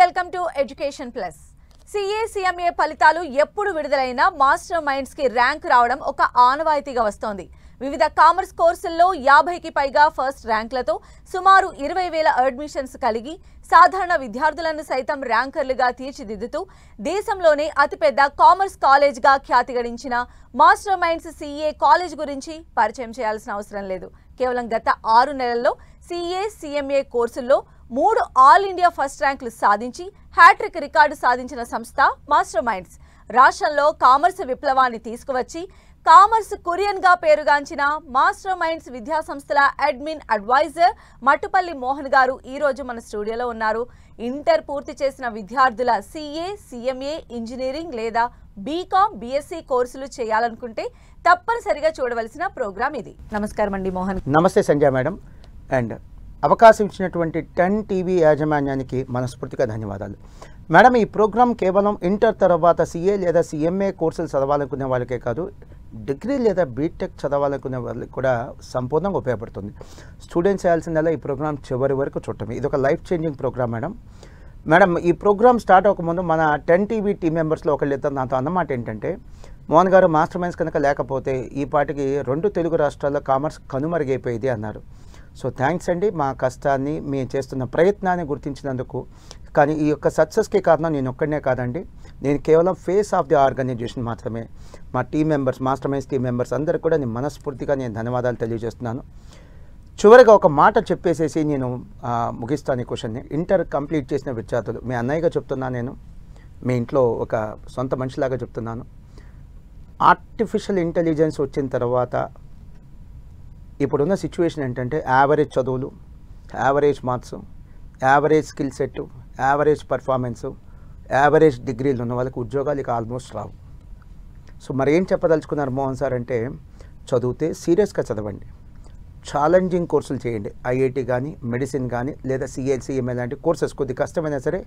Welcome to education plus. CA CMA ఫలితాలు ఎప్పుడు విడుదలైనా master minds కి ర్యాంక్ రావడం ఒక ఆనవాయితీగా వస్తోంది. వివిధ కామర్స్ కోర్సుల్లో 50కి పైగా ఫస్ట్ ర్యాంక్లతో సుమారు 20,000 అడ్మిషన్స్ కలిగి సాధారణ విద్యార్థులను సైతం ర్యాంకర్లుగా తీర్చిదిద్దుతూ దేశంలోనే అతిపెద్ద కామర్స్ కాలేజ్గా ఖ్యాతి గడించిన మాస్టర్ మైండ్స్ CA కాలేజ్ గురించి పరిచయం చేయాల్సిన అవసరం లేదు. కేవలం గత 6 నెలల్లో CA CMA కోర్సుల్లో 3 ఆల్ ఇండియా ఫస్ట్ ర్యాంకులు సాధించి హ్యాట్రిక్ రికార్డు సాధించిన సంస్థ మాస్టర్ మైండ్స్. రాష్ట్రంలో కామర్స్ విప్లవాన్ని తీసుకువచ్చి కామర్స్ కురియన్ గా పేరుగాంచిన మాస్టర్ మైండ్స్ విద్యా సంస్థల అడ్మిన్ అడ్వైజర్ మట్టుపల్లి మోహన్ గారు ఈ రోజు మన స్టూడియోలో ఉన్నారు. ఇంటర్ పూర్తి చేసిన విద్యార్థుల CA CMA ఇంజనీరింగ్ లేదా BCom BSc కోర్సులు చేయాలనుకుంటే తప్పనిసరిగా చూడవలసిన ప్రోగ్రామ్ ఇది. నమస్కారం అండి మోహన్. నమస్తే సంజయ్ మేడం. అండ్ అవకాశం ఇచ్చినటువంటి 10 టీవీ యాజమాన్యానికి మనస్ఫూర్తిగా ధన్యవాదాలు మేడం. ఈ ప్రోగ్రాం కేవలం ఇంటర్ తర్వాత CA లేదా CMA కోర్సులు చదవాలనుకునే వాళ్ళకే కాదు, డిగ్రీ లేదా బీటెక్ చదవాలనుకునే వాళ్ళకి కూడా సంపూర్ణంగా ఉపయోగపడుతుంది. స్టూడెంట్స్ చేయాల్సిందల్లా ఈ ప్రోగ్రాం చివరి వరకు చూడటమే. ఇది ఒక లైఫ్ చేంజింగ్ ప్రోగ్రామ్ మేడం. ఈ ప్రోగ్రామ్ స్టార్ట్ అవ్వకముందు మన 10 టీవీ టీం మెంబర్స్లో ఒకళ్ళిద్దరు నాతో అన్నమాట ఏంటంటే, మోహన్ గారు మాస్టర్ మైండ్స్ కనుక లేకపోతే ఈ పాటికి 2 తెలుగు రాష్ట్రాల్లో కామర్స్ కనుమరుగైపోయేది అన్నారు. సో థ్యాంక్స్ అండి, మా కష్టాన్ని మేము చేస్తున్న ప్రయత్నాన్ని గుర్తించినందుకు. కానీ ఈ యొక్క సక్సెస్కి కారణం నేను ఒక్కడనే కాదండి, నేను కేవలం ఫేస్ ఆఫ్ ది ఆర్గనైజేషన్ మాత్రమే. మా team members, master minds team members అందరికీ కూడా నేను మనస్ఫూర్తిగా ధన్యవాదాలు తెలియజేస్తున్నాను. చివరిగా ఒక మాట చెప్పేసేసి నేను ముగిస్తాను ఈ క్వశ్చన్ని. ఇంటర్ కంప్లీట్ చేసిన విద్యార్థులు, మీ అన్నయ్యగా చెప్తున్నాను, నేను మీ ఇంట్లో ఒక సొంత మనిషిలాగా చెప్తున్నాను. ఆర్టిఫిషియల్ ఇంటెలిజెన్స్ వచ్చిన తర్వాత ఇప్పుడున్న సిచ్యువేషన్ ఏంటంటే, యావరేజ్ చదువులు, average marks, average skill set, average performance, average డిగ్రీలు ఉన్న వాళ్ళకి ఉద్యోగాలు ఇక ఆల్మోస్ట్ రావు. సో మరి ఏం చెప్పదలుచుకున్నారు మోహన్ సార్ అంటే, చదివితే సీరియస్గా చదవండి, ఛాలెంజింగ్ కోర్సులు చేయండి. IIT కానీ, మెడిసిన్ కానీ, లేదా CA CMA లాంటి కోర్సెస్ కొద్ది కష్టమైనా సరే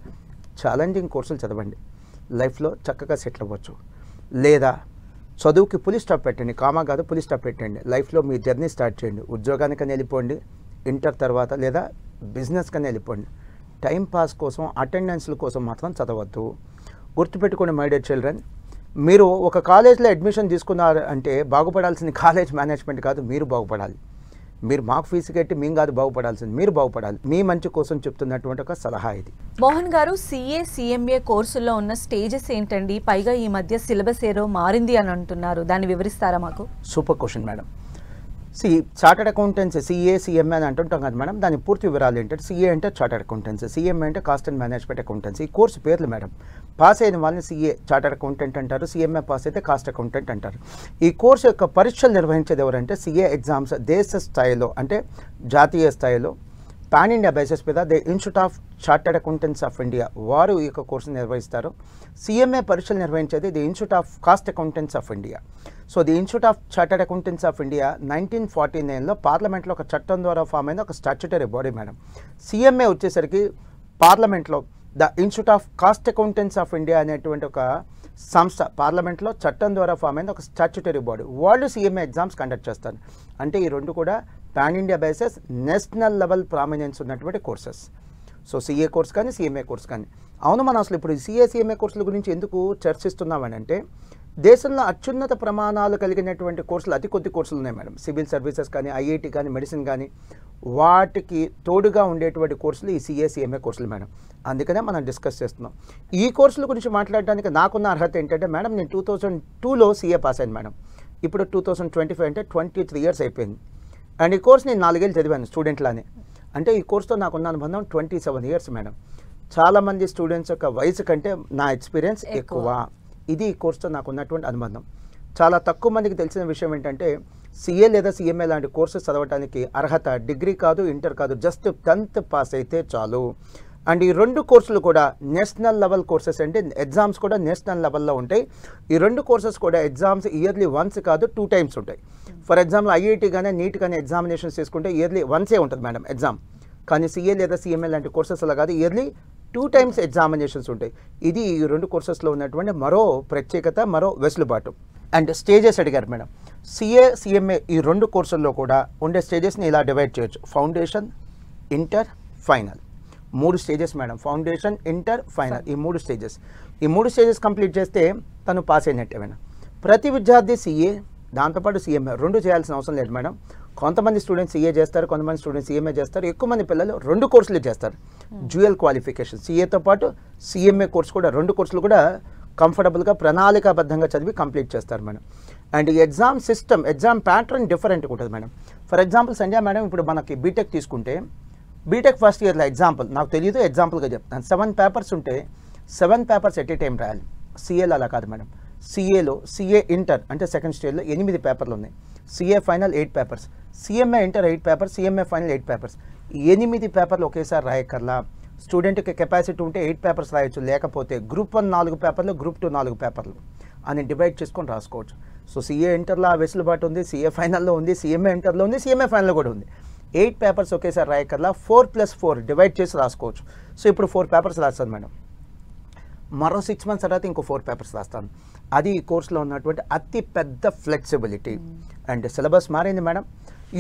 ఛాలెంజింగ్ కోర్సులు చదవండి. లైఫ్లో చక్కగా సెటిల్ అవ్వచ్చు. లేదా చదువుకి పులి స్టాప్ పెట్టండి, కామా కాదు పులి స్టాప్ పెట్టండి. లైఫ్లో మీ జర్నీ స్టార్ట్ చేయండి. ఉద్యోగానికని వెళ్ళిపోండి ఇంటర్ తర్వాత, లేదా బిజినెస్ కని వెళ్ళిపోండి. టైం పాస్ కోసం, అటెండెన్స్ల కోసం మాత్రం చదవద్దు. గుర్తుపెట్టుకోండి మై డియర్ చిల్డ్రన్, మీరు ఒక కాలేజ్లో అడ్మిషన్ తీసుకున్నారు అంటే బాగుపడాల్సింది కాలేజ్ మేనేజ్మెంట్ కాదు, మీరు బాగుపడాలి. మీరు మాకు ఫీజు కట్టి మేము కాదు బాగుపడాల్సింది, మీరు బాగుపడాలి. మీ మంచి కోసం చెప్తున్నటువంటి ఒక సలహా ఇది. మోహన్ గారు, CA CMA కోర్సుల్లో ఉన్న స్టేజెస్ ఏంటండి? పైగా ఈ మధ్య సిలబస్ ఏదో మారింది అని అంటున్నారు, దాన్ని వివరిస్తారా మాకు? Super question madam. Chartered accountancy CA CMA అని అంటుంటాం కదా మేడం, దాని పూర్తి వివరాలు ఏంటంటే, CA అంటే చార్టర్డ్ అకౌంటెన్సీ, CMA అంటే కాస్ట్ అండ్ మేనేజ్మెంట్ అకౌంటెన్సీ. ఈ కోర్సు పేర్లు మేడం. పాస్ అయిన వాళ్ళని CA చార్టర్డ్ అకౌంటెంట్ అంటారు, CMA పాస్ అయితే కాస్ట్ అకౌంటెంట్ అంటారు. ఈ కోర్సు యొక్క పరీక్షలు నిర్వహించేది ఎవరంటే, CA ఎగ్జామ్స్ దేశ స్థాయిలో అంటే జాతీయ స్థాయిలో పాన్ ఇండియా బేసిస్ మీద the institute of chartered accountants of India వారు ఈ యొక్క కోర్సు నిర్వహిస్తారు. CMA పరీక్షలు నిర్వహించేది the institute of cost accountants of India. So the institute of chartered accountants of India 1949లో పార్లమెంట్లో ఒక చట్టం ద్వారా ఫామ్ అయిన ఒక స్టాట్యుటరీ బాడీ మేడం. CMA వచ్చేసరికి పార్లమెంట్లో the institute of cost accountants of India అనేటువంటి ఒక సంస్థ పార్లమెంట్లో చట్టం ద్వారా ఫామ్ అయిన ఒక స్టాట్యుటరీ బాడీ, వాళ్ళు CMA ఎగ్జామ్స్ కండక్ట్ చేస్తారు. అంటే ఈ రెండు కూడా pan India basis national level prominence ఉన్నటువంటి కోర్సెస్. సో CA కోర్స్ కానీ CMA కోర్స్ కానీ. అవును, మనం అసలు ఇప్పుడు CA CMA కోర్సుల గురించి ఎందుకు చర్చిస్తున్నామని అంటే, దేశంలో అత్యున్నత ప్రమాణాలు కలిగినటువంటి కోర్సులు అతి కొద్ది కోర్సులు ఉన్నాయి మేడం. సివిల్ సర్వీసెస్ కానీ, IIT కానీ, మెడిసిన్ కానీ, వాటికి తోడుగా ఉండేటువంటి కోర్సులు ఈ CA CMA కోర్సులు మేడం. అందుకనే మనం డిస్కస్ చేస్తున్నాం. ఈ కోర్సుల గురించి మాట్లాడడానికి నాకున్న అర్హత ఏంటంటే మేడం, నేను 2002లో CA పాస్ అయ్యాను మేడం. ఇప్పుడు 2025 అంటే 23 ఇయర్స్ అయిపోయింది. అండ్ ఈ కోర్స్ నేను 4 ఏళ్ళు చదివాను స్టూడెంట్లానే. అంటే ఈ కోర్సుతో నాకున్న అనుబంధం 27 ఇయర్స్ మేడం. చాలామంది స్టూడెంట్స్ యొక్క వయసు కంటే నా ఎక్స్పీరియన్స్ ఎక్కువ. ఇది ఈ కోర్సుతో నాకు ఉన్నటువంటి అనుబంధం. చాలా తక్కువ మందికి తెలిసిన విషయం ఏంటంటే, CA లేదా CMA లాంటి కోర్సెస్ చదవడానికి అర్హత డిగ్రీ కాదు, ఇంటర్ కాదు, జస్ట్ 10th పాస్ అయితే చాలు. అండ్ ఈ 2 కోర్సులు కూడా నేషనల్ లెవెల్ కోర్సెస్ అంటే ఎగ్జామ్స్ కూడా నేషనల్ లెవెల్లో ఉంటాయి. ఈ 2 కోర్సెస్ కూడా ఎగ్జామ్స్ ఇయర్లీ వన్స్ కాదు 2 times ఉంటాయి. ఫర్ ఎగ్జాంపుల్ IIT కానీ నీట్ కానీ ఎగ్జామినేషన్స్ తీసుకుంటే ఇయర్లీ వన్సే ఉంటుంది మేడం ఎగ్జామ్. కానీ CA లేదా CMA లాంటి కోర్సెస్ అలా కాదు, ఇయర్లీ 2 times ఎగ్జామినేషన్స్ ఉంటాయి. ఇది ఈ 2 కోర్సెస్లో ఉన్నటువంటి మరో ప్రత్యేకత, మరో వెసులుబాటు. అండ్ స్టేజెస్ అడిగారు మేడం. CA CMA ఈ 2 కోర్సుల్లో కూడా ఉండే స్టేజెస్ని ఇలా డివైడ్ చేయొచ్చు: foundation, inter, final. 3 stages madam, foundation, inter, final, ఈ 3 స్టేజెస్. ఈ 3 స్టేజెస్ కంప్లీట్ చేస్తే తను పాస్ అయినట్టే మేడం. ప్రతి విద్యార్థి సిఏ దాంతోపాటు సిఎంఏ 2 చేయాల్సిన అవసరం లేదు మేడం. కొంతమంది స్టూడెంట్స్ సిఏ చేస్తారు, కొంతమంది స్టూడెంట్స్ సిఎంఏ చేస్తారు, ఎక్కువ మంది పిల్లలు 2 కోర్సులు చేస్తారు. డ్యూయల్ క్వాలిఫికేషన్ సిఏతో పాటు సిఎంఏ కోర్సు కూడా 2 కోర్సులు కూడా కంఫర్టబుల్గా ప్రణాళికాబద్ధంగా చదివి కంప్లీట్ చేస్తారు మేడం. అండ్ ఈ ఎగ్జామ్ సిస్టమ్, ఎగ్జామ్ ప్యాటర్న్ డిఫరెంట్గా ఉంటుంది madam. For example Sandhya madam, ఇప్పుడు మనకి బీటెక్ తీసుకుంటే బీటెక్ ఫస్ట్ ఇయర్లో ఎగ్జాంపుల్ నాకు తెలియదు, ఎగ్జాంపుల్గా చెప్తాను. 7 పేపర్స్ ఉంటే 7 పేపర్స్ ఎట్ ఏ టైం రాయాలి. సిఏలో అలా కాదు మేడం. సిఏలో సిఏ ఇంటర్ అంటే సెకండ్ స్టేజ్లో 8 పేపర్లు ఉన్నాయి. CA final 8 papers, CMA inter 8 papers, CMA final 8 papers. 8 పేపర్లు ఒకేసారి రాయకర్లా. స్టూడెంట్కి కెపాసిటీ ఉంటే 8 పేపర్స్ రాయొచ్చు, లేకపోతే గ్రూప్ 1 4 పేపర్లు, గ్రూప్ 2 4 పేపర్లు అని డివైడ్ చేసుకొని రాసుకోవచ్చు. సో సిఏ ఇంటర్లో ఆ వెసులుబాటు ఉంది, సిఏ ఫైనల్లో ఉంది, సిఎంఏ ఇంటర్లో ఉంది, సిఎంఏ ఫైనల్లో కూడా ఉంది. 8 పేపర్స్ ఒకేసారి రాయకర్లా 4+4 డివైడ్ చేసి రాసుకోవచ్చు. సో ఇప్పుడు 4 పేపర్స్ రాస్తాను మేడం, మరో 6 మంత్స్ తర్వాత ఇంకో 4 పేపర్స్ రాస్తాను. అది ఈ కోర్సులో ఉన్నటువంటి అతి పెద్ద ఫ్లెక్సిబిలిటీ. అండ్ సిలబస్ మారింది మేడం.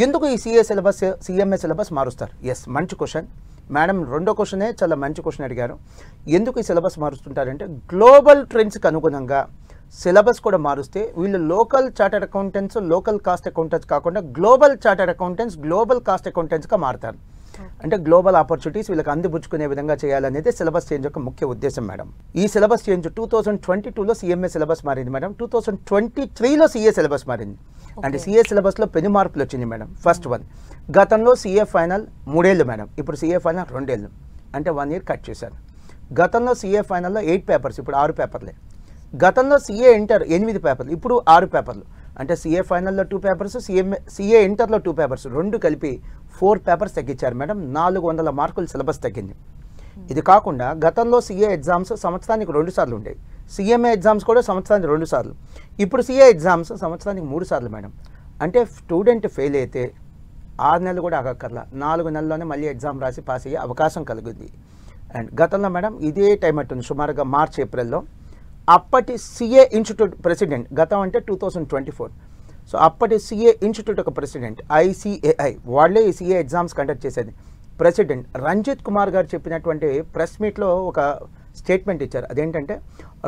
ఎందుకు ఈ సిఏ సిలబస్, సిఎంఏ సిలబస్ మారుస్తారు? ఎస్, మంచి క్వశ్చన్ మేడం. రెండో క్వశ్చనే చాలా మంచి క్వశ్చన్ అడిగారు. ఎందుకు ఈ సిలబస్ మారుస్తుంటారంటే గ్లోబల్ ట్రెండ్స్కి అనుగుణంగా సిలబస్ కూడా మారుస్తే వీళ్ళు local chartered accountants, local cost accountants కాకుండా global chartered accountants, global cost అకౌంటెంట్స్గా మారుతారు. అంటే గ్లోబల్ ఆపర్చునిటీస్ వీళ్ళకి అందిపుచ్చుకునే విధంగా చేయాలనేది సిలబస్ చేంజ్ యొక్క ముఖ్య ఉద్దేశం మేడం. ఈ సిలబస్ చేంజ్ 2022లో సిఎంఏ సిలబస్ మారింది మేడం, 2023లో సిఏ సిలబస్ మారింది. అంటే సిఏ సిలబస్లో పెను మార్పులు వచ్చింది మేడం. ఫస్ట్ వన్, గతంలో సిఏ ఫైనల్ 3 ఏళ్ళు మేడం, ఇప్పుడు సిఏ ఫైనల్ 2 ఏళ్ళు, అంటే 1 ఇయర్ కట్ చేశారు. గతంలో సిఏ ఫైనల్లో 8 పేపర్స్, ఇప్పుడు 6 పేపర్లే. గతంలో సిఏ ఇంటర్ 8 పేపర్లు, ఇప్పుడు 6 పేపర్లు. అంటే సిఏ ఫైనల్లో 2 పేపర్స్, సిఏ ఇంటర్లో 2 పేపర్స్, 2 కలిపి 4 పేపర్స్ తగ్గించారు మేడం. 400 మార్కులు సిలబస్ తగ్గింది. ఇది కాకుండా గతంలో సిఏ ఎగ్జామ్స్ సంవత్సరానికి 2 సార్లు ఉండేవి, సిఎంఏ ఎగ్జామ్స్ కూడా సంవత్సరానికి 2 సార్లు, ఇప్పుడు సిఏ ఎగ్జామ్స్ సంవత్సరానికి 3 సార్లు మేడం. అంటే స్టూడెంట్ ఫెయిల్ అయితే 6 నెలలు కూడా ఆగక్కర్లా, 4 నెలల్లోనే మళ్ళీ ఎగ్జామ్ రాసి పాస్ అయ్యే అవకాశం కలుగుద్ది. అండ్ గతంలో మేడం ఇదే టైం అట్టుంది, సుమారుగా మార్చ్ ఏప్రిల్లో అప్పటి సిఏ ఇన్స్టిట్యూట్ ప్రెసిడెంట్, గతం అంటే 2024, సో అప్పటి సిఏ ఇన్స్టిట్యూట్ ఒక ప్రెసిడెంట్ ICAI వాళ్ళే ఈ సిఏ ఎగ్జామ్స్ కండక్ట్ చేసేది. ప్రెసిడెంట్ రంజిత్ కుమార్ గారు చెప్పినటువంటి ప్రెస్ మీట్లో ఒక స్టేట్మెంట్ ఇచ్చారు. అదేంటంటే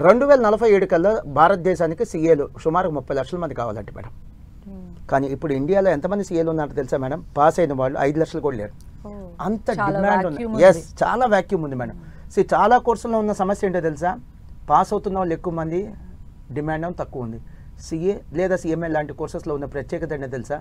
2047 కల్లా భారతదేశానికి సిఏలు సుమారు 30 లక్షల మంది కావాలంటే మేడం. కానీ ఇప్పుడు ఇండియాలో ఎంతమంది సిఏలు ఉన్నారో తెలుసా మేడం? పాస్ అయిన వాళ్ళు 5 లక్షలు కూడా లేరు. అంత డిమాండ్ ఉంది. ఎస్, చాలా వ్యాక్యూమ్ ఉంది మేడం. సో చాలా కోర్సుల్లో ఉన్న సమస్య ఏంటో తెలుసా? పాస్ అవుతున్న వాళ్ళు ఎక్కువ మంది, డిమాండ్ ఏమో తక్కువ ఉంది. సిఏ లేదా సిఎంఏ లాంటి కోర్సెస్లో ఉన్న ప్రత్యేకత ఏంటో తెలుసా?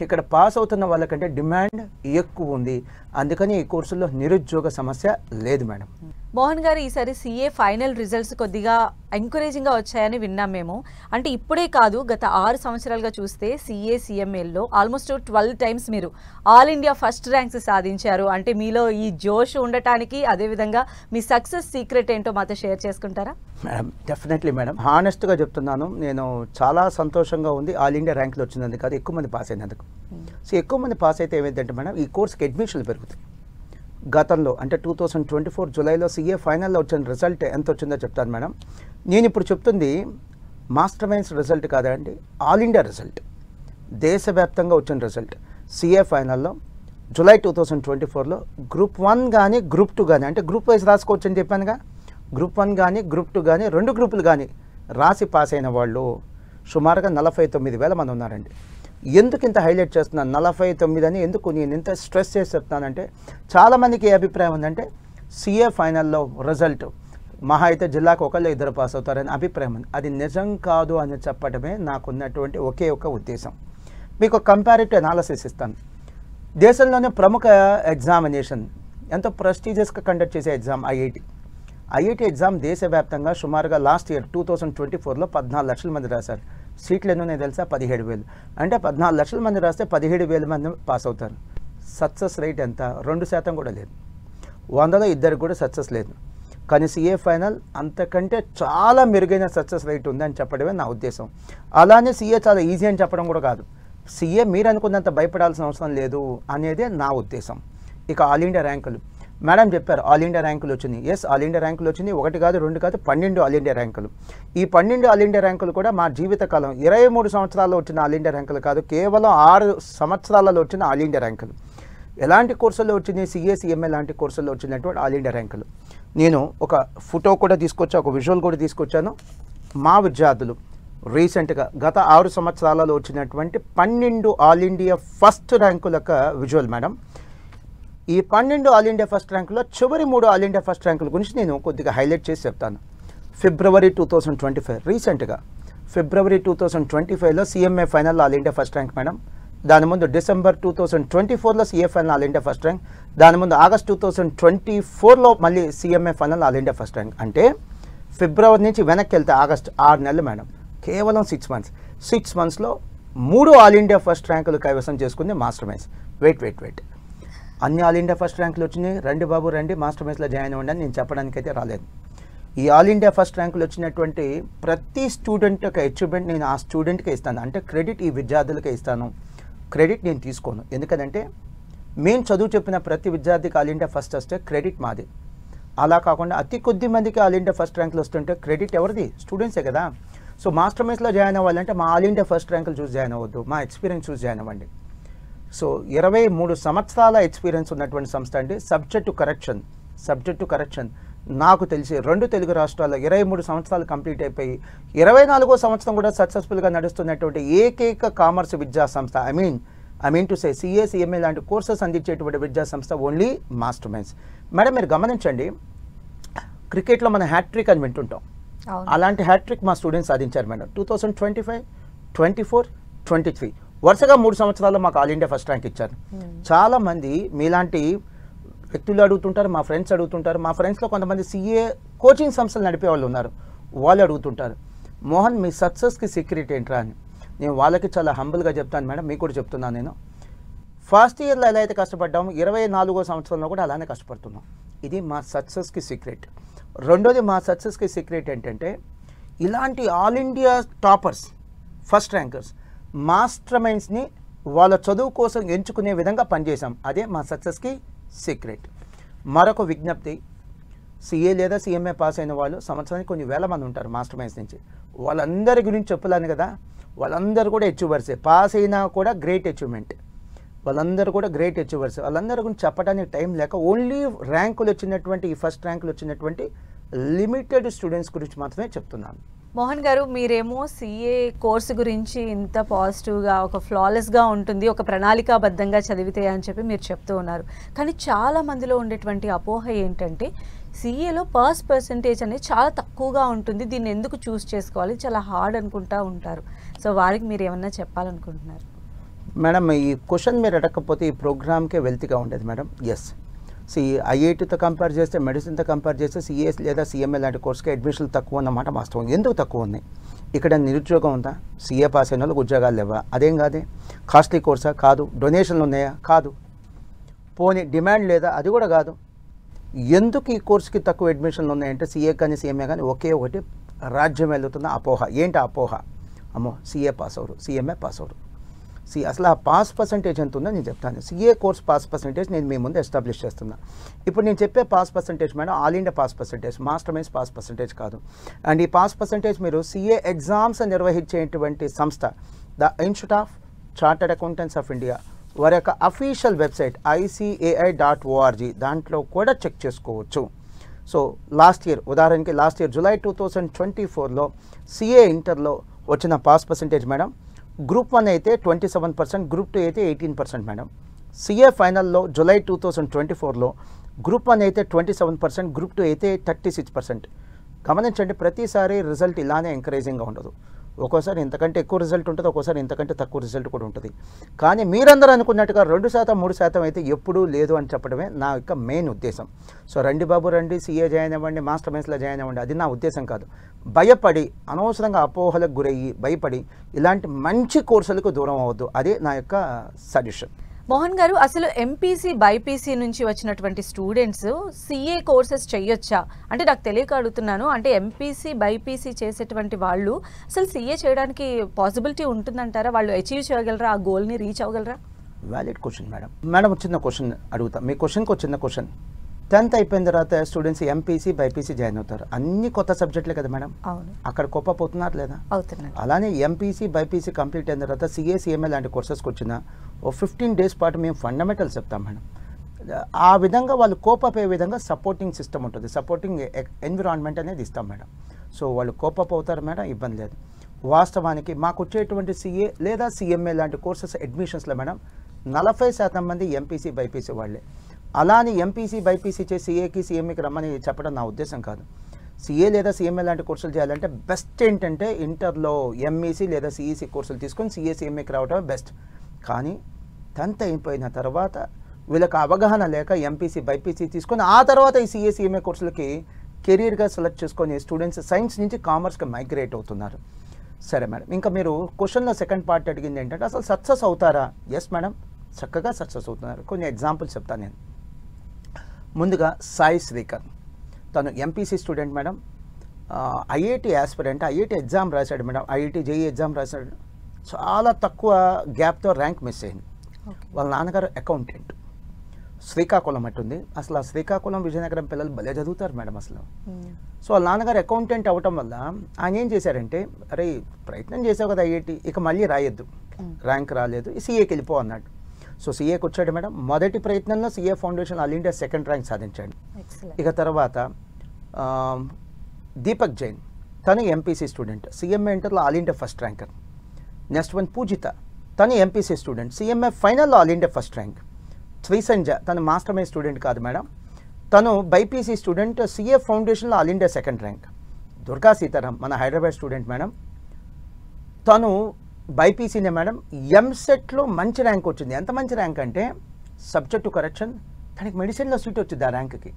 ఇక్కడ పాస్ అవుతున్న వాళ్ళకంటే డిమాండ్ ఎక్కువ ఉంది. అందుకని ఈ కోర్సుల్లో నిరుద్యోగ సమస్య లేదు మేడం. మోహన్ గారు, ఈసారి సిఏ ఫైనల్ రిజల్ట్స్ కొద్దిగా ఎంకరేజింగ్గా వచ్చాయని విన్నాం మేము. అంటే ఇప్పుడే కాదు, గత 6 సంవత్సరాలుగా చూస్తే సిఏ సిఎంఏల్లో ఆల్మోస్ట్ 12 టైమ్స్ మీరు ఆల్ ఇండియా ఫస్ట్ ర్యాంక్స్ సాధించారు. అంటే మీలో ఈ జోష్ ఉండటానికి, అదేవిధంగా మీ సక్సెస్ సీక్రెట్ ఏంటో మాతో షేర్ చేసుకుంటారా? మేడం, డెఫినెట్లీ మేడం, హానెస్ట్గా చెప్తున్నాను, నేను చాలా సంతోషంగా ఉంది ఆల్ ఇండియా ర్యాంక్లో వచ్చినందుకు కాదు, ఎక్కువ మంది పాస్ అయినందుకు. సో ఎక్కువ మంది పాస్ అయితే ఏమైందంటే మేడం, ఈ కోర్స్కి అడ్మిషన్లు పెరుగుతాయి. గతంలో అంటే 2024 జూలైలో సిఏ ఫైనల్లో వచ్చిన రిజల్ట్ ఎంత వచ్చిందో చెప్తాను మేడం. నేను ఇప్పుడు చెప్తుంది మాస్టర్ మైండ్స్ రిజల్ట్ కాదండి, ఆల్ ఇండియా రిజల్ట్, దేశవ్యాప్తంగా వచ్చిన రిజల్ట్. సిఏ ఫైనల్లో జూలై 2024లో గ్రూప్ 1 కానీ గ్రూప్ 2 కానీ, అంటే గ్రూప్ వైజ్ రాసుకోవచ్చు అని చెప్పానుగా, గ్రూప్ 1 కానీ గ్రూప్ 2 కానీ 2 గ్రూపులు కానీ రాసి పాస్ అయిన వాళ్ళు సుమారుగా 49,000 మంది ఉన్నారండి. ఎందుకు ఇంత హైలైట్ చేస్తున్నాను 49 అని? ఎందుకు నేను ఇంత స్ట్రెస్ చేసి చెప్తానంటే, చాలామందికి ఏ అభిప్రాయం ఉందంటే సిఏ ఫైనల్లో రిజల్ట్ మహా అయితే జిల్లాకు 1-2 పాస్ అవుతారని అభిప్రాయం ఉంది. అది నిజం కాదు అని చెప్పడమే నాకున్నటువంటి ఒకే ఒక ఉద్దేశం. మీకు కంపారిటివ్ అనాలిసిస్ ఇస్తాను. దేశంలోనే ప్రముఖ ఎగ్జామినేషన్, ఎంతో ప్రెస్టీజియస్గా కండక్ట్ చేసే ఎగ్జామ్ ఐఐటి ఎగ్జామ్ దేశవ్యాప్తంగా సుమారుగా లాస్ట్ ఇయర్ 2024లో 14 లక్షల మంది రాశారు. సీట్లు ఎన్నో తెలుసా? 17,000. అంటే 14 లక్షల మంది రాస్తే 17,000 మంది పాస్ అవుతారు. సక్సెస్ రేట్ ఎంత? 2% కూడా లేదు. 100లో 2 కూడా సక్సెస్ లేదు. కానీ సిఏ ఫైనల్ అంతకంటే చాలా మెరుగైన సక్సెస్ రేట్ ఉందని చెప్పడమే నా ఉద్దేశం. అలానే సిఏ చాలా ఈజీ అని చెప్పడం కూడా కాదు. సిఏ మీరు అనుకున్నంత భయపడాల్సిన అవసరం లేదు అనేదే నా ఉద్దేశం. ఇక ఆల్ ఇండియా ర్యాంకులు మేడం చెప్పారు, ఆల్ ఇండియా ర్యాంకులు వచ్చినాయి. ఎస్, ఆల్ ఇండియా ర్యాంకులు వచ్చినాయి. 1 కాదు 2 కాదు 12 ఆల్ ఇండియా ర్యాంకులు. ఈ 12 ఆల్ ఇండియా ర్యాంకులు కూడా మా జీవితకాలం 23 సంవత్సరాల్లో వచ్చిన ఆల్ ఇండియా ర్యాంకులు కాదు, కేవలం 6 సంవత్సరాలలో వచ్చిన ఆల్ ఇండియా ర్యాంకులు. ఎలాంటి కోర్సుల్లో వచ్చినాయి సిఏ సిఎంఏ లాంటి కోర్సుల్లో వచ్చినటువంటి ఆల్ ఇండియా ర్యాంకులు. నేను ఒక ఫోటో కూడా తీసుకొచ్చా, ఒక విజువల్ కూడా తీసుకొచ్చాను. మా విద్యార్థులు రీసెంట్గా గత 6 సంవత్సరాలలో వచ్చినటువంటి 12 ఆల్ ఇండియా ఫస్ట్ ర్యాంకులకు విజువల్ మేడం. ఈ 12 ఆల్ ఇండియా ఫస్ట్ ర్యాంకులో చివరి 3 ఆల్ ఇండియా ఫస్ట్ ర్యాంకుల గురించి నేను కొద్దిగా హైలైట్ చేసి చెప్తాను. ఫిబ్రవరి 2025 రీసెంట్గా ఫిబ్రవరి 2025లో CMA final all India first rank madam. దాని ముందు డిసెంబర్ 2024లో CA final all India first rank. దాని ముందు ఆగస్ట్ 2024లో మళ్ళీ CMA final all India first rank. అంటే ఫిబ్రవరి నుంచి వెనక్కి వెళ్తే ఆగస్ట్ 6 నెలలు మేడం, కేవలం 6 మంత్స్. 6 మంత్స్లో 3 ఆల్ ఇండియా ఫస్ట్ ర్యాంకులు కైవసం చేసుకుంది మాస్టర్ మైన్స్. వెయిట్ అన్ని ఆల్ ఇండియా ఫస్ట్ ర్యాంకులు వచ్చినాయి. రండి బాబు రండి మాస్టర్ మైన్స్లో జాయిన్ అవ్వండి అని నేను చెప్పడానికైతే రాలేదు. ఈ ఆల్ ఇండియా ఫస్ట్ ర్యాంకులు వచ్చినటువంటి ప్రతి స్టూడెంట్ యొక్క అచీవ్మెంట్ నేను ఆ స్టూడెంట్కే ఇస్తాను. అంటే క్రెడిట్ ఈ విద్యార్థులకే ఇస్తాను, క్రెడిట్ నేను తీసుకోను. ఎందుకంటే మేము చదువు చెప్పిన ప్రతి విద్యార్థికి ఆల్ ఇండియా ఫస్ట్ వస్తే క్రెడిట్ మాది. అలా కాకుండా అతి కొద్ది మందికి ఆల్ ఇండియా ఫస్ట్ ర్యాంకులు వస్తుంటే క్రెడిట్ ఎవరిది? స్టూడెంట్సే కదా. సో మాస్టర్ మైన్స్లో జాయిన్ అవ్వాలంటే మా ఆల్ ఇండియా ఫస్ట్ ర్యాంకులు చూసి జాయిన్ అవ్వద్దు, మా ఎక్స్పీరియన్స్ చూసి జాయిన్ అవ్వండి. సో 23 సంవత్సరాల ఎక్స్పీరియన్స్ ఉన్నటువంటి సంస్థ అండి. సబ్జెక్ట్ టు కరెక్షన్ నాకు తెలిసి 2 తెలుగు రాష్ట్రాల్లో 23 సంవత్సరాలు కంప్లీట్ అయిపోయి 24వ సంవత్సరం కూడా సక్సెస్ఫుల్గా నడుస్తున్నటువంటి ఏకైక కామర్స్ విద్యా సంస్థ. I mean to say CA CMA లాంటి కోర్సెస్ అందించేటువంటి విద్యా సంస్థ ఓన్లీ మాస్టర్ మైన్స్. మేడం మీరు గమనించండి, క్రికెట్లో మనం హ్యాట్రిక్ అని వింటుంటాం. అలాంటి హ్యాట్రిక్ మా స్టూడెంట్స్ సాధించారు మేడం. 2025, 24, 23 వరుసగా 3 సంవత్సరాల్లో మాకు ఆల్ ఇండియా ఫస్ట్ ర్యాంక్ ఇచ్చారు. చాలామంది మీలాంటి వ్యక్తులు అడుగుతుంటారు, మా ఫ్రెండ్స్ అడుగుతుంటారు. మా ఫ్రెండ్స్లో కొంతమంది సిఏ కోచింగ్ సంస్థలు నడిపే వాళ్ళు ఉన్నారు, వాళ్ళు అడుగుతుంటారు, మోహన్ మీ సక్సెస్కి సీక్రెట్ ఏంట్రా అని. నేను వాళ్ళకి చాలా హంబుల్గా చెప్తాను మేడం, మీకు కూడా చెప్తున్నాను. నేను ఫస్ట్ ఇయర్లో ఎలా అయితే కష్టపడ్డాము 24వ సంవత్సరంలో కూడా అలానే కష్టపడుతున్నాం. ఇది మా సక్సెస్కి సీక్రెట్. రెండోది మా సక్సెస్కి సీక్రెట్ ఏంటంటే ఇలాంటి all India toppers, first rankers master మైండ్స్ని వాళ్ళ చదువు కోసం ఎంచుకునే విధంగా పనిచేసాం. అదే మా సక్సెస్కి సీక్రెట్. మరొక విజ్ఞప్తి, సిఏ లేదా సిఎంఏ పాస్ అయిన వాళ్ళు సంవత్సరానికి కొన్ని వేల మంది ఉంటారు మాస్టర్ మైండ్స్ నుంచి. వాళ్ళందరి గురించి చెప్పలేను కదా, వాళ్ళందరూ కూడా అచీవర్సే. పాస్ అయినా కూడా గ్రేట్ అచీవ్మెంట్, వాళ్ళందరూ కూడా గ్రేట్ అచీవర్స్. వాళ్ళందరి గురించి చెప్పడానికి టైం లేక ఓన్లీ ర్యాంకులు వచ్చినటువంటి ఈ ఫస్ట్ ర్యాంకులు వచ్చినటువంటి లిమిటెడ్ స్టూడెంట్స్ గురించి మాత్రమే చెప్తున్నాను. మోహన్ గారు, మీరేమో సిఏ కోర్సు గురించి ఇంత పాజిటివ్గా ఒక ఫ్లాలెస్గా ఉంటుంది, ఒక ప్రణాళికాబద్ధంగా చదివితే అని చెప్పి మీరు చెప్తూ ఉన్నారు. కానీ చాలా మందిలో ఉండేటువంటి అపోహ ఏంటంటే సిఏలో పాస్ పర్సంటేజ్ అనేది చాలా తక్కువగా ఉంటుంది, దీన్ని ఎందుకు చూస్ చేసుకోవాలి, చాలా హార్డ్ అనుకుంటా ఉంటారు. సో వారికి మీరు ఏమన్నా చెప్పాలనుకుంటున్నారు? మేడం ఈ క్వశ్చన్ మీరు అడగకపోతే ఈ ప్రోగ్రామ్కే వెల్తీగా ఉండేది మేడం. ఎస్, ఐఐటీతో కంపేర్ చేస్తే, మెడిసిన్తో కంపేర్ చేస్తే సిఏఎస్ లేదా సిఎంఏ లాంటి కోర్సుకి అడ్మిషన్లు తక్కువ ఉన్నమాట వాస్తవం. ఎందుకు తక్కువ ఉన్నాయి? ఇక్కడ నిరుద్యోగం ఉందా? సిఏ పాస్ అయిన వాళ్ళకి ఉద్యోగాలు లేవా? అదేం కాదే. కాస్ట్లీ కోర్సా? కాదు. డొనేషన్లు ఉన్నాయా? కాదు. పోనీ డిమాండ్ లేదా? అది కూడా కాదు. ఎందుకు ఈ కోర్సుకి తక్కువ అడ్మిషన్లు ఉన్నాయంటే సిఏ కానీ సిఎంఏ కానీ ఒకే ఒకటి రాజ్యం వెళ్తున్న అపోహ. ఏంటి అపోహ? అమ్మో CA pass hour, CMA pass hour. అసలు ఆ పాస్ పర్సంటేజ్ ఎంత ఉందో నేను చెప్తాను. సిఏ కోర్స్ పాస్ పర్సంటేజ్ నేను మీ ముందు ఎస్టాబ్లిష్ చేస్తున్నా. ఇప్పుడు నేను చెప్పే pass percentage madam all India pass percentage, master mains pass percentage కాదు. అండ్ ఈ పాస్ పర్సంటేజ్ మీరు సిఏ ఎగ్జామ్స్ నిర్వహించేటువంటి సంస్థ the institute of chartered accountants of India వారి యొక్క అఫీషియల్ వెబ్సైట్ ICAI.org దాంట్లో కూడా చెక్ చేసుకోవచ్చు. సో లాస్ట్ ఇయర్, ఉదాహరణకి లాస్ట్ ఇయర్ జూలై 2024లో సిఏ ఇంటర్లో వచ్చిన పాస్ పర్సంటేజ్ మేడం, గ్రూప్ 1 అయితే 27%, గ్రూప్ 2 అయితే 18% మేడం. సిఏ ఫైనల్లో జూలై 2024లో గ్రూప్ 1 అయితే 27%, గ్రూప్ 2 అయితే 36%. గమనించండి, ప్రతిసారి రిజల్ట్ ఇలానే ఎంకరేజింగ్గా ఉండదు. ఒక్కోసారి ఇంతకంటే ఎక్కువ రిజల్ట్ ఉంటుంది, ఒక్కోసారి ఇంతకంటే తక్కువ రిజల్ట్ కూడా ఉంటుంది. కానీ మీరందరూ అనుకున్నట్టుగా 2%, 3% అయితే ఎప్పుడూ లేదు అని చెప్పడమే నా యొక్క మెయిన్ ఉద్దేశం. సో రండి బాబు రండి, సిఏ జాయిన్ అవ్వండి, మాస్టర్ మైన్స్లో జాయిన్ అవ్వండి, అది నా ఉద్దేశం కాదు. భయపడి అనవసరంగా అపోహలకు గురయ్యి భయపడి ఇలాంటి మంచి కోర్సులకు దూరం అవ్వద్దు. అదే నా యొక్క సజెషన్. మోహన్ గారు, అసలు ఎంపీసీ బైపీసీ నుంచి వచ్చినటువంటి స్టూడెంట్స్ సిఏ కోర్సెస్ చేయొచ్చా? అంటే నాకు తెలియక అడుగుతున్నాను. అంటే ఎంపీసీ బైపీసీ చేసేటువంటి వాళ్ళు అసలు సిఏ చేయడానికి పాసిబిలిటీ ఉంటుందంటారా? వాళ్ళు అచీవ్ చేయగలరా? ఆ గోల్ని రీచ్ అవ్వగలరా? Valid question madam. చిన్న క్వశ్చన్ అడుగుతా. మీ క్వశ్చన్కి ఒక చిన్న క్వశ్చన్. 10th అయిపోయిన తర్వాత స్టూడెంట్స్ ఎంపీసీ బైపీసీ జాయిన్ అవుతారు. అన్ని కొత్త సబ్జెక్టులే కదా మేడం, అవును అక్కడ కోపప్ అవుతున్నారు లేదా? అవుతున్నారు. అలానే ఎంపీసీ బైపీసీ కంప్లీట్ అయిన తర్వాత సిఏ సిఎంఏ లాంటి కోర్సెస్కి వచ్చిన ఓ 15 days పాటు మేము ఫండమెంటల్స్ చెప్తాం మేడం. ఆ విధంగా వాళ్ళు కోపప్ అయ్యే విధంగా సపోర్టింగ్ సిస్టమ్ ఉంటుంది, సపోర్టింగ్ ఎన్విరాన్మెంట్ అనేది ఇస్తాం మేడం. సో వాళ్ళు కోపప్ అవుతారు మేడం, ఇబ్బంది లేదు. వాస్తవానికి మాకు వచ్చేటువంటి సిఏ లేదా సిఎంఏ లాంటి కోర్సెస్ అడ్మిషన్స్లో మేడం 40% మంది ఎంపీసీ బైపీసీ వాళ్ళే. అలానే ఎంపీసీ బైపీసీ చేసి సిఏకి సిఎంఏకి రమ్మని చెప్పడం నా ఉద్దేశం కాదు. సిఏ లేదా సిఎంఏ లాంటి కోర్సులు చేయాలంటే బెస్ట్ ఏంటంటే ఇంటర్లో ఎంఈసీ లేదా సిఈసీ కోర్సులు తీసుకొని సిఏ సిఎంఏకి రావడమే బెస్ట్. కానీ 10th అయిపోయిన తర్వాత వీళ్ళకి అవగాహన లేక ఎంపీసీ బైపీసీ తీసుకొని ఆ తర్వాత ఈ సిఏ సిఎంఏ కోర్సులకి కెరీర్గా సెలెక్ట్ చేసుకొని స్టూడెంట్స్ సైన్స్ నుంచి కామర్స్కి మైగ్రేట్ అవుతున్నారు. సరే మేడం, ఇంకా మీరు క్వశ్చన్లో సెకండ్ పార్ట్ అడిగింది ఏంటంటే అసలు సక్సెస్ అవుతారా? ఎస్ మేడం, చక్కగా సక్సెస్ అవుతున్నారు. కొన్ని ఎగ్జాంపుల్స్ చెప్తాను నేను. ముందుగా సాయి శ్రీకర్, తను MPC student madam, IIT aspirant, IIT exam రాశాడు మేడం, ఐఐటి జేఈ ఎగ్జామ్ రాశాడు. చాలా తక్కువ గ్యాప్తో ర్యాంక్ మిస్ అయింది. వాళ్ళ నాన్నగారు అకౌంటెంట్, శ్రీకాకుళం అట్టుంది. అసలు ఆ శ్రీకాకుళం విజయనగరం పిల్లలు భలే చదువుతారు మేడం అసలు. సో వాళ్ళ నాన్నగారు అకౌంటెంట్ అవ్వటం వల్ల ఆయన ఏం చేశారంటే, అరే ప్రయత్నం చేసావు కదా ఐఐటి, ఇక మళ్ళీ రాయొద్దు, ర్యాంక్ రాలేదు, సిఏకి వెళ్ళిపో అన్నాడు. సో సిఏకి వచ్చాడు మేడం. మొదటి ప్రయత్నంలో CA foundation all India 2nd rank సాధించాడు. ఇక తర్వాత దీపక్ జైన్, తను ఎంపీసీ స్టూడెంట్, సిఎంఏ ఇంటర్లో all India 1st ranker. Next one Poojitha, తను ఎంపీసీ స్టూడెంట్, సిఎంఏ ఫైనల్లో all India 1st rank. Trisanja, తను మాస్టర్ మైండ్ స్టూడెంట్ కాదు మేడం, తను బైపీసీ స్టూడెంట్, సిఏ ఫౌండేషన్లో all India 2nd rank. Durga Sitaram, మన హైదరాబాద్ స్టూడెంట్ మేడం, తను బైపీసీనే మేడం, ఎంసెట్లో మంచి ర్యాంక్ వచ్చింది. ఎంత మంచి ర్యాంక్ అంటే సబ్జెక్టు కరెక్షన్, తనకి మెడిసిన్లో సీట్ వచ్చింది ఆ ర్యాంక్కి.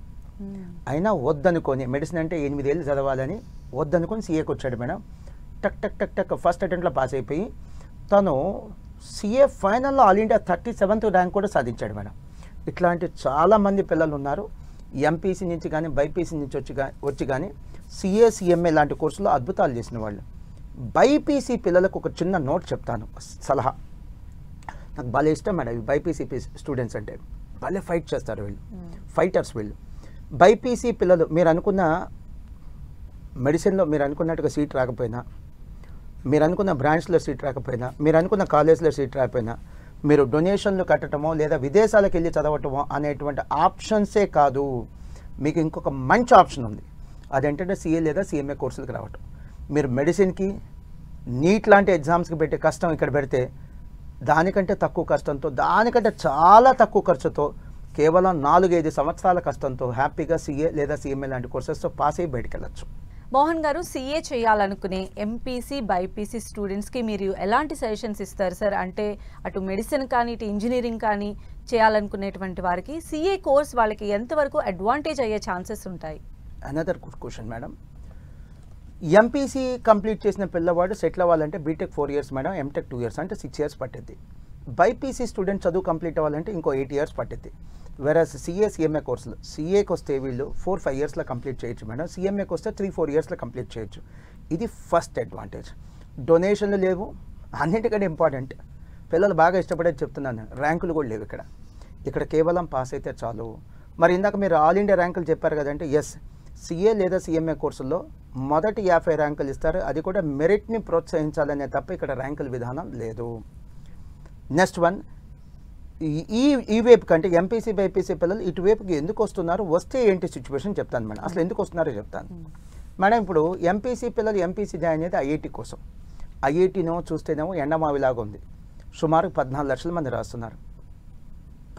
అయినా వద్దనుకొని, మెడిసిన్ అంటే 8 ఏళ్ళు చదవాలని వద్దనుకొని సిఏకి వచ్చాడు మేడం. టక్ టక్ టక్ టక్ ఫస్ట్ అటెంప్ట్లో పాస్ అయిపోయి తను సిఏ ఫైనల్లో ఆల్ ఇండియా 37th ర్యాంక్ కూడా సాధించాడు మేడం. ఇట్లాంటి చాలామంది పిల్లలు ఉన్నారు ఎంపీసీ నుంచి కానీ బైపీసీ నుంచి వచ్చి కానీ సిఏ సిఎంఏ లాంటి కోర్సులో అద్భుతాలు చేసిన వాళ్ళు. బైపీసీ పిల్లలకు ఒక చిన్న నోట్ చెప్తాను, సలహా. నాకు భలే ఇష్టం మేడం ఈ బైపీసీ స్టూడెంట్స్ అంటే, భలే ఫైట్ చేస్తారు వీళ్ళు, ఫైటర్స్ వీళ్ళు. బైపీసీ పిల్లలు మీరు అనుకున్న మెడిసిన్లో మీరు అనుకున్నట్టుగా సీట్ రాకపోయినా, మీరు అనుకున్న బ్రాంచ్లో సీట్ రాకపోయినా, మీరు అనుకున్న కాలేజ్లో సీట్ రాకపోయినా, మీరు డొనేషన్లు కట్టడమో లేదా విదేశాలకు వెళ్ళి చదవటమో అనేటువంటి ఆప్షన్సే కాదు, మీకు ఇంకొక మంచి ఆప్షన్ ఉంది. అదేంటంటే సిఏ లేదా సిఎంఏ కోర్సులకు రావటం. మీరు మెడిసిన్కి నీట్ లాంటి ఎగ్జామ్స్కి పెట్టే కష్టం ఇక్కడ పెడితే దానికంటే తక్కువ కష్టంతో, దానికంటే చాలా తక్కువ ఖర్చుతో, కేవలం 4-5 సంవత్సరాల కష్టంతో హ్యాపీగా సిఏ లేదా సిఎంఏ లాంటి కోర్సెస్తో పాస్ అయ్యి బయటకు వెళ్ళచ్చు. మోహన్ గారు, సిఏ చేయాలనుకునే ఎంపీసీ బైపీసీ స్టూడెంట్స్కి మీరు ఎలాంటి సజెషన్స్ ఇస్తారు సార్? అంటే అటు మెడిసిన్ కానీ ఇటు ఇంజనీరింగ్ కానీ చేయాలనుకునేటువంటి వారికి సిఏ కోర్స్ వాళ్ళకి ఎంతవరకు అడ్వాంటేజ్ అయ్యే ఛాన్సెస్ ఉంటాయి? Another good question madam. MPC complete చేసిన పిల్లవాడు సెటిల్ అవ్వాలంటే BTech 4 years madam, MTech 2 years, అంటే 6 years పట్టిద్ది. బైపీసీ స్టూడెంట్ చదువు కంప్లీట్ అవ్వాలంటే ఇంకో 8 years పట్టిద్ది. వెరస్ సిఏ సిఎంఏ కోర్సులు, సిఏకి వస్తే వీళ్ళు 4-5 yearsలో కంప్లీట్ చేయొచ్చు మేడం, సిఎంఏకి వస్తే 3-4 yearsలో కంప్లీట్ చేయొచ్చు. ఇది ఫస్ట్ అడ్వాంటేజ్. డొనేషన్లు లేవు, అన్నిటికంటే ఇంపార్టెంట్ పిల్లలు బాగా ఇష్టపడేది చెప్తున్నాను, ర్యాంకులు కూడా లేవు ఇక్కడ. ఇక్కడ కేవలం పాస్ అయితే చాలు. మరి ఇందాక మీరు ఆల్ ఇండియా ర్యాంకులు చెప్పారు కదంటే, ఎస్, సిఏ లేదా సిఎంఏ కోర్సుల్లో మొదటి 50 ర్యాంకులు ఇస్తారు, అది కూడా మెరిట్ని ప్రోత్సహించాలనే తప్ప ఇక్కడ ర్యాంకుల విధానం లేదు. నెక్స్ట్ వన్, ఈ వైపు కంటే ఎంపీసీ బైపీసీ పిల్లలు ఇటువైపుకి ఎందుకు వస్తున్నారు, వస్తే ఏంటి సిచ్యువేషన్ చెప్తాను మేడం. అసలు ఎందుకు వస్తున్నారో చెప్తాను మేడం. ఇప్పుడు ఎంపీసీ పిల్లలు ఎంపీసీ జాయిన్ అయితే ఐఐటి కోసం. ఐఐటీనో చూస్తేనేమో ఎండమావిలాగా ఉంది, సుమారు 14 లక్షల మంది రాస్తున్నారు,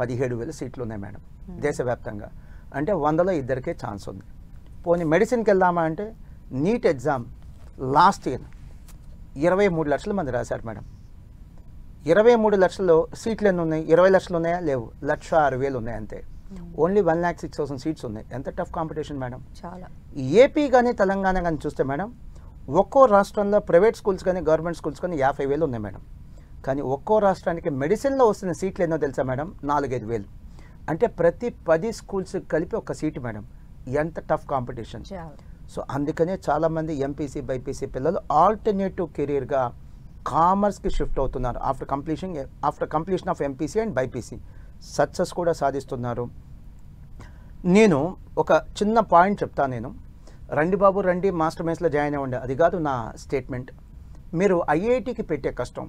17,000 సీట్లు ఉన్నాయి మేడం దేశవ్యాప్తంగా. అంటే 100లో 2 ఛాన్స్ ఉంది. పోనీ మెడిసిన్కి వెళ్దామా అంటే నీట్ ఎగ్జామ్ లాస్ట్ ఇయర్ 23 లక్షల మంది రాశారు మేడం. 23 లక్షల్లో సీట్లు ఎన్ని ఉన్నాయి? 20 లక్షలు ఉన్నాయా? లేవు, 1,06,000 ఉన్నాయి అంతే. ఓన్లీ 1,06,000 సీట్స్ ఉన్నాయి. ఎంత టఫ్ కాంపిటీషన్ మేడం. చాలా. ఏపీ కానీ తెలంగాణ కానీ చూస్తే మేడం, ఒక్కో రాష్ట్రంలో ప్రైవేట్ స్కూల్స్ కానీ గవర్నమెంట్ స్కూల్స్ కానీ 50,000 ఉన్నాయి మేడం. కానీ ఒక్కో రాష్ట్రానికి మెడిసిన్లో వస్తున్న సీట్లు ఎన్నో తెలుసా మేడం? 4-5,000. అంటే ప్రతి 10 స్కూల్స్ కలిపి ఒక సీటు మేడం. ఎంత టఫ్ కాంపిటీషన్. సో అందుకనే చాలామంది ఎంపీసీ బైపీసీ పిల్లలు ఆల్టర్నేటివ్ కెరీర్గా కామర్స్కి షిఫ్ట్ అవుతున్నారు after completion of MPC and BiPC. Success కూడా సాధిస్తున్నారు. నేను ఒక చిన్న పాయింట్ చెప్తాను. నేను రండి బాబు రండి మాస్టర్ మైన్స్లో జాయిన్ అవ్వండి, అది కాదు నా స్టేట్మెంట్. మీరు ఐఐటికి పెట్టే కష్టం,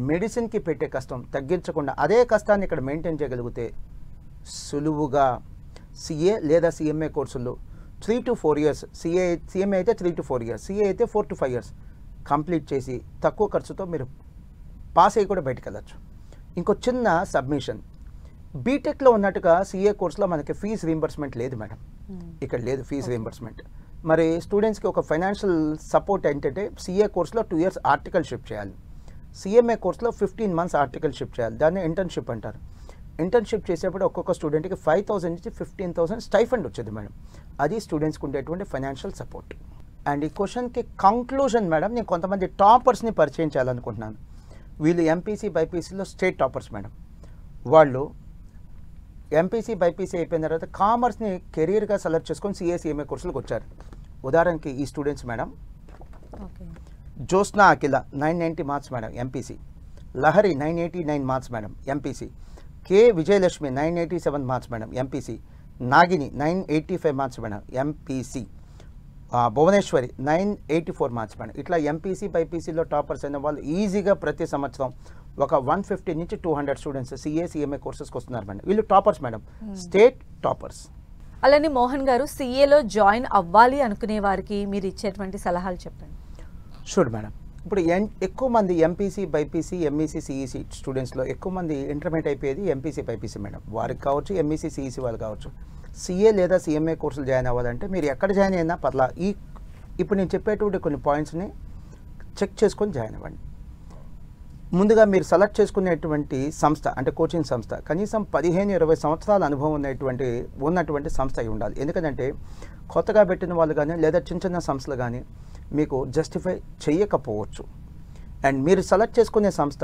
మెడిసిన్కి పెట్టే కష్టం తగ్గించకుండా అదే కష్టాన్ని ఇక్కడ మెయింటైన్ చేయగలిగితే సులువుగా సిఏ లేదా సిఎంఏ కోర్సుల్లో 3 to 4 years, సిఎంఏ అయితే 3 to 4 years, సిఏ అయితే 4 to 5 years కంప్లీట్ చేసి తక్కువ ఖర్చుతో మీరు పాస్ అయ్యి కూడా బయటకు వెళ్ళచ్చు. ఇంకో చిన్న సబ్మిషన్, బీటెక్లో ఉన్నట్టుగా సిఏ కోర్సులో మనకి ఫీజు రీంబర్స్మెంట్ లేదు మేడం, ఇక్కడ లేదు ఫీజు రీంబర్స్మెంట్. మరి స్టూడెంట్స్కి ఒక ఫైనాన్షియల్ సపోర్ట్ ఏంటంటే సిఏ కోర్సులో 2 years ఆర్టికల్షిప్ చేయాలి, సిఎంఏ కోర్సులో 15 months ఆర్టికల్షిప్ చేయాలి, దాన్ని ఇంటర్న్షిప్ అంటారు. ఇంటర్న్షిప్ చేసేప్పుడు ఒక్కొక్క స్టూడెంట్కి 5,000 నుంచి 15,000 స్టైఫండ్ వచ్చేది మేడం, అది స్టూడెంట్స్కి ఉండేటువంటి ఫైనాన్షియల్ సపోర్ట్. అండ్ ఈ క్వశ్చన్కి కంక్లూజన్ మేడం, నేను కొంతమంది టాపర్స్ని పరిచయం చేయాలనుకుంటున్నాను. వీళ్ళు ఎంపీసీ బైపీసీలో స్టేట్ టాపర్స్ మేడం. వాళ్ళు ఎంపీసీ బైపీసీ అయిపోయిన తర్వాత కామర్స్ని కెరీర్గా సెలెక్ట్ చేసుకొని సిఏ కోర్సులకు వచ్చారు. ఉదాహరణకి ఈ students madam, Jyotsna Akhila 990 marks madam MPC, Lahari 989 marks madam MPC, K Vijayalakshmi 987 marks madam MPC, Nagini 985 marks madam MPC, Bhuvaneswari 984 marks madam. ఇట్లా ఎంపీసీ బైపీసీలో టాపర్స్ అయిన వాళ్ళు ఈజీగా ప్రతి సంవత్సరం ఒక 150 నుంచి 200 స్టూడెంట్స్ సిఏ కోర్సెస్కి వస్తున్నారు మేడం. వీళ్ళు టాపర్స్ మేడం, స్టేట్ టాపర్స్. అలానే మోహన్ గారు, సిఏలో జాయిన్ అవ్వాలి అనుకునే వారికి మీరు ఇచ్చేటువంటి సలహాలు చెప్పండి. Sure madam. ఇప్పుడు ఎక్కువ మంది ఎంపీసీ బైపీసీ ఎంఈసీ సిఈసీ స్టూడెంట్స్లో ఎక్కువ మంది ఇంటర్మీడియట్ అయిపోయేది ఎంపీసీ బైపీసీ మేడం. వారికి కావచ్చు, ఎంఈసీ సిఈసీ వాళ్ళు కావచ్చు, సిఏ లేదా సిఎంఏ కోర్సులు జాయిన్ అవ్వాలంటే మీరు ఎక్కడ జాయిన్ అయినా పర్లా ఇప్పుడు నేను చెప్పేటువంటి కొన్ని పాయింట్స్ని చెక్ చేసుకొని జాయిన్ అవ్వండి. ముందుగా మీరు సెలెక్ట్ చేసుకునేటువంటి సంస్థ అంటే కోచింగ్ సంస్థ కనీసం 15-20 సంవత్సరాల అనుభవం ఉన్నటువంటి సంస్థ అయి ఉండాలి. ఎందుకంటే కొత్తగా పెట్టిన వాళ్ళు కానీ లేదా చిన్న చిన్న సంస్థలు కానీ మీకు జస్టిఫై చేయకపోవచ్చు. అండ్ మీరు సెలెక్ట్ చేసుకునే సంస్థ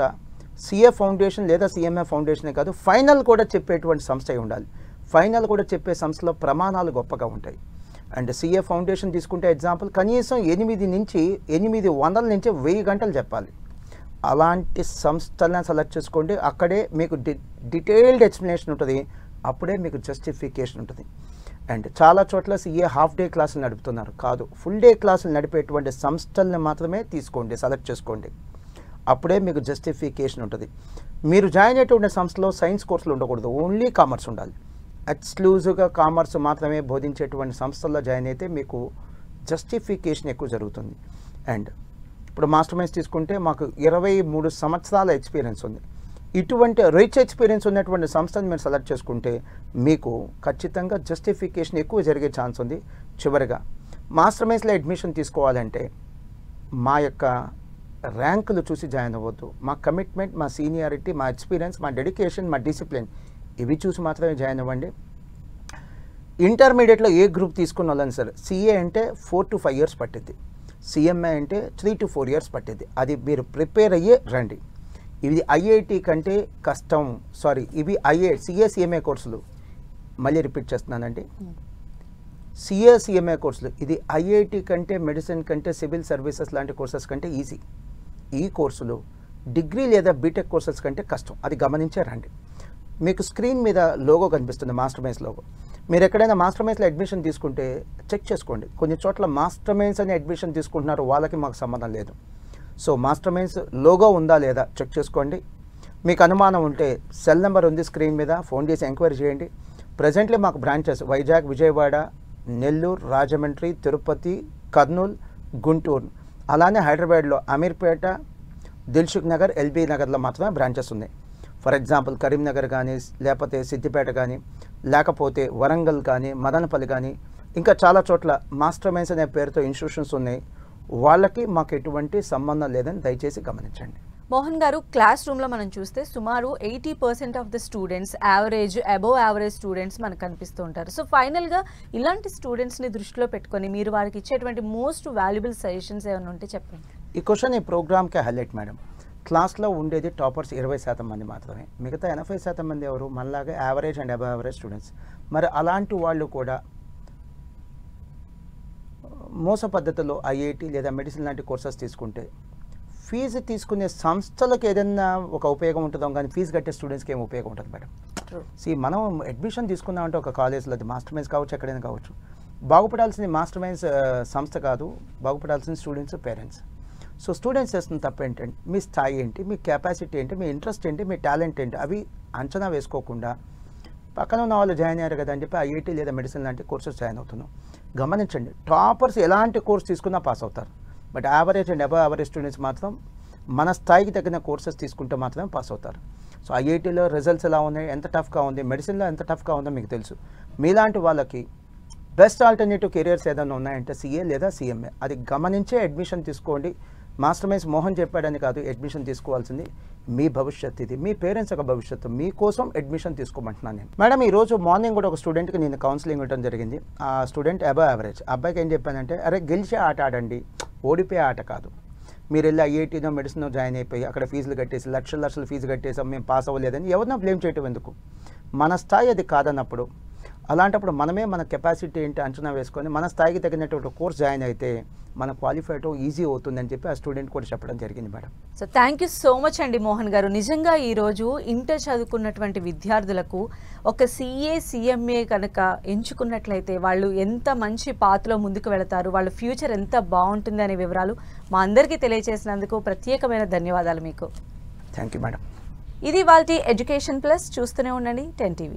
సిఏ ఫౌండేషన్ లేదా సిఎంఏ ఫౌండేషనే కాదు, ఫైనల్ కూడా చెప్పేటువంటి సంస్థ అయి ఉండాలి. ఫైనల్ కూడా చెప్పే సంస్థలో ప్రమాణాలు గొప్పగా ఉంటాయి. అండ్ సిఏ ఫౌండేషన్ తీసుకుంటే ఎగ్జాంపుల్ కనీసం 800 నుంచి 1000 గంటలు చెప్పాలి. అలాంటి సంస్థలను సెలెక్ట్ చేసుకోండి. అక్కడే మీకు డీటెయిల్డ్ ఎక్స్ప్లెనేషన్ ఉంటుంది, అప్పుడే మీకు జస్టిఫికేషన్ ఉంటుంది. అండ్ చాలా చోట్ల సిఏ హాఫ్ డే క్లాసులు నడుపుతున్నారు, కాదు ఫుల్ డే క్లాసులు నడిపేటువంటి సంస్థలను మాత్రమే తీసుకోండి, సెలెక్ట్ చేసుకోండి, అప్పుడే మీకు జస్టిఫికేషన్ ఉంటుంది. మీరు జాయిన్ అయ్యేటువంటి సంస్థలో సైన్స్ కోర్సులు ఉండకూడదు, ఓన్లీ కామర్స్ ఉండాలి. ఎక్స్క్లూజివ్గా కామర్స్ మాత్రమే బోధించేటువంటి సంస్థల్లో జాయిన్ అయితే మీకు జస్టిఫికేషన్ ఎక్కువ జరుగుతుంది. అండ్ ఇప్పుడు మాస్టర్ మైండ్స్ తీసుకుంటే మాకు 23 సంవత్సరాల ఎక్స్పీరియన్స్ ఉంది. ఇటువంటి రిచ్ ఎక్స్పీరియన్స్ ఉన్నటువంటి సంస్థను మీరు సెలెక్ట్ చేసుకుంటే మీకు ఖచ్చితంగా జస్టిఫికేషన్ ఎక్కువ జరిగే ఛాన్స్ ఉంది. చివరిగా మాస్టర్ మైండ్స్లో అడ్మిషన్ తీసుకోవాలంటే మా యొక్క ర్యాంకులు చూసి జాయిన్ అవ్వద్దు. మా కమిట్మెంట్, మా సీనియారిటీ, మా ఎక్స్పీరియన్స్, మా డెడికేషన్, మా డిసిప్లిన్ ఇవి చూసి మాత్రమే జాయిన్ అవ్వండి. ఇంటర్మీడియట్లో ఏ గ్రూప్ తీసుకున్న వాళ్ళని సరే సిఏ అంటే 4 to 5 years పట్టింది, సిఎంఏ అంటే 3 to 4 years పట్టింది. అది మీరు ప్రిపేర్ అయ్యే రండి. ఇది ఐఐటి కంటే కష్టం. ఇవి సిఏ సిఎంఏ కోర్సులు, మళ్ళీ రిపీట్ చేస్తున్నానండి, సిఏ సిఎంఏ కోర్సులు ఇది ఐఐటి కంటే, మెడిసిన్ కంటే, సివిల్ సర్వీసెస్ లాంటి కోర్సెస్ కంటే ఈజీ. ఈ కోర్సులు డిగ్రీ లేదా బీటెక్ కోర్సెస్ కంటే కష్టం, అది గమనించే రండి. మీకు స్క్రీన్ మీద లోగో కనిపిస్తుంది, మాస్టర్ మైండ్స్ లోగో. మీరు ఎక్కడైనా మాస్టర్ మైండ్స్లో అడ్మిషన్ తీసుకుంటే చెక్ చేసుకోండి. కొన్ని చోట్ల మాస్టర్ మైండ్స్ అని అడ్మిషన్ తీసుకుంటున్నారు, వాళ్ళకి మాకు సంబంధం లేదు. సో మాస్టర్ మైండ్స్ లోగో ఉందా లేదా చెక్ చేసుకోండి. మీకు అనుమానం ఉంటే సెల్ నెంబర్ ఉంది స్క్రీన్ మీద, ఫోన్ చేసి ఎంక్వైరీ చేయండి. ప్రజెంట్లీ మాకు బ్రాంచెస్ వైజాగ్, విజయవాడ, నెల్లూరు, రాజమండ్రి, తిరుపతి, కర్నూలు, గుంటూరు, అలానే హైదరాబాద్లో అమీర్పేట, దిల్సుఖ్ నగర్, ఎల్బీ నగర్లో మాత్రమే బ్రాంచెస్ ఉన్నాయి. ఫర్ ఎగ్జాంపుల్ కరీంనగర్ కానీ, లేకపోతే సిద్దిపేట కానీ, లేకపోతే వరంగల్ కానీ, మదనపల్లి కానీ, ఇంకా చాలా చోట్ల మాస్టర్ మైండ్స్ అనే పేరుతో ఇన్స్టిట్యూషన్స్ ఉన్నాయి. వాళ్ళకి మాకు ఎటువంటి సంబంధం లేదని దయచేసి గమనించండి. మోహన్ గారు, క్లాస్ రూమ్లో మనం చూస్తే సుమారు 80% of the students above average students మనకు కనిపిస్తూ ఉంటారు. సో ఫైనల్గా ఇలాంటి స్టూడెంట్స్ని దృష్టిలో పెట్టుకొని మీరు వారికి ఇచ్చేటువంటి మోస్ట్ వాల్యుబుల్ సజెషన్స్ ఏమైనా ఉంటే చెప్పండి. ఈ క్వశ్చన్ ఈ ప్రోగ్రామ్కే హైలైట్ మేడం. క్లాస్లో ఉండేది టాపర్స్ 20% మంది మాత్రమే, మిగతా 80% మంది ఎవరు మనలాగా average and above average students. మరి అలాంటి వాళ్ళు కూడా మోస పద్ధతిలో ఐఐటి లేదా మెడిసిన్ లాంటి కోర్సెస్ తీసుకుంటే ఫీజు తీసుకునే సంస్థలకు ఏదైనా ఒక ఉపయోగం ఉంటుందో కానీ ఫీజు కట్టే స్టూడెంట్స్కి ఏం ఉపయోగం ఉంటుంది మేడం? మనం అడ్మిషన్ తీసుకుందామంటే ఒక కాలేజ్లో అది మాస్టర్ మైన్స్ కావచ్చు, ఎక్కడైనా కావచ్చు, బాగుపడాల్సింది మాస్టర్ మైన్స్ సంస్థ కాదు, బాగుపడాల్సింది స్టూడెంట్స్, పేరెంట్స్. సో స్టూడెంట్స్ చేస్తున్న తప్పు ఏంటంటే మీ స్థాయి ఏంటి, మీ కెపాసిటీ ఏంటి, మీ ఇంట్రెస్ట్ ఏంటి, మీ టాలెంట్ ఏంటి, అవి అంచనా వేసుకోకుండా పక్కన ఉన్న వాళ్ళు జాయిన్ అయ్యారు కదా అని చెప్పి ఐఐటీ లేదా మెడిసిన్ లాంటి కోర్సెస్ జాయిన్ అవుతున్నాం. గమనించండి, టాపర్స్ ఎలాంటి కోర్స్ తీసుకున్నా పాస్ అవుతారు. But average and above average students మాత్రం మన స్థాయికి తగిన కోర్సెస్ తీసుకుంటే మాత్రమే పాస్ అవుతారు. సో ఐఐటీలో రిజల్ట్స్ ఎలా ఉన్నాయి, ఎంత టఫ్గా ఉంది, మెడిసిన్లో ఎంత టఫ్గా ఉందో మీకు తెలుసు. మీలాంటి వాళ్ళకి బెస్ట్ ఆల్టర్నేటివ్ కెరియర్స్ ఏదైనా ఉన్నాయంటే సిఏ లేదా సిఎంఏ, అది గమనించే అడ్మిషన్ తీసుకోండి. మాస్టర్ మైన్స్ మోహన్ చెప్పాడని కాదు అడ్మిషన్ తీసుకోవాల్సింది. మీ భవిష్యత్తు ఇది, మీ పేరెంట్స్ యొక్క భవిష్యత్తు, మీకోసం అడ్మిషన్ తీసుకోమంటున్నాను నేను. మేడం ఈరోజు మార్నింగ్ కూడా ఒక స్టూడెంట్కి నేను కౌన్సిలింగ్ ఇవ్వడం జరిగింది. ఆ స్టూడెంట్ అబవ్ యావరేజ్. అబ్బాయికి ఏం చెప్పానంటే, అరే గెలిచే ఆట ఆడండి, ఓడిపోయే ఆట కాదు. మీరు వెళ్ళి ఐఐటీనో మెడిసినో జాయిన్ అయిపోయి అక్కడ ఫీజులు కట్టేసి లక్షలు ఫీజు కట్టేసాం మేము పాస్ అవ్వలేదని ఎవరినో బ్లేమ్ చేయటం ఎందుకు? మన స్థాయి అది కాదన్నప్పుడు, అలాంటప్పుడు మనమే మన కెపాసిటీ ఏంటి అంచనా వేసుకొని మన స్థాయికి తగినటువంటి కోర్స్ జాయిన్ అయితే మన క్వాలిఫైడ్ ఈజీ అవుతుందని చెప్పి ఆ స్టూడెంట్ కూడా చెప్పడం జరిగింది madam. So thank you so much అండి మోహన్ గారు. నిజంగా ఈరోజు ఇంటర్ చదువుకున్నటువంటి విద్యార్థులకు ఒక సిఏ సిఎంఏ కనుక ఎంచుకున్నట్లయితే వాళ్ళు ఎంత మంచి పాత్రలో ముందుకు వెళతారు, వాళ్ళ ఫ్యూచర్ ఎంత బాగుంటుంది అనే వివరాలు మా అందరికీ తెలియజేసినందుకు ప్రత్యేకమైన ధన్యవాదాలు మీకు. Thank you madam. ఇది వాళ్ళ ఎడ్యుకేషన్ ప్లస్. చూస్తూనే ఉండండి 10 TV.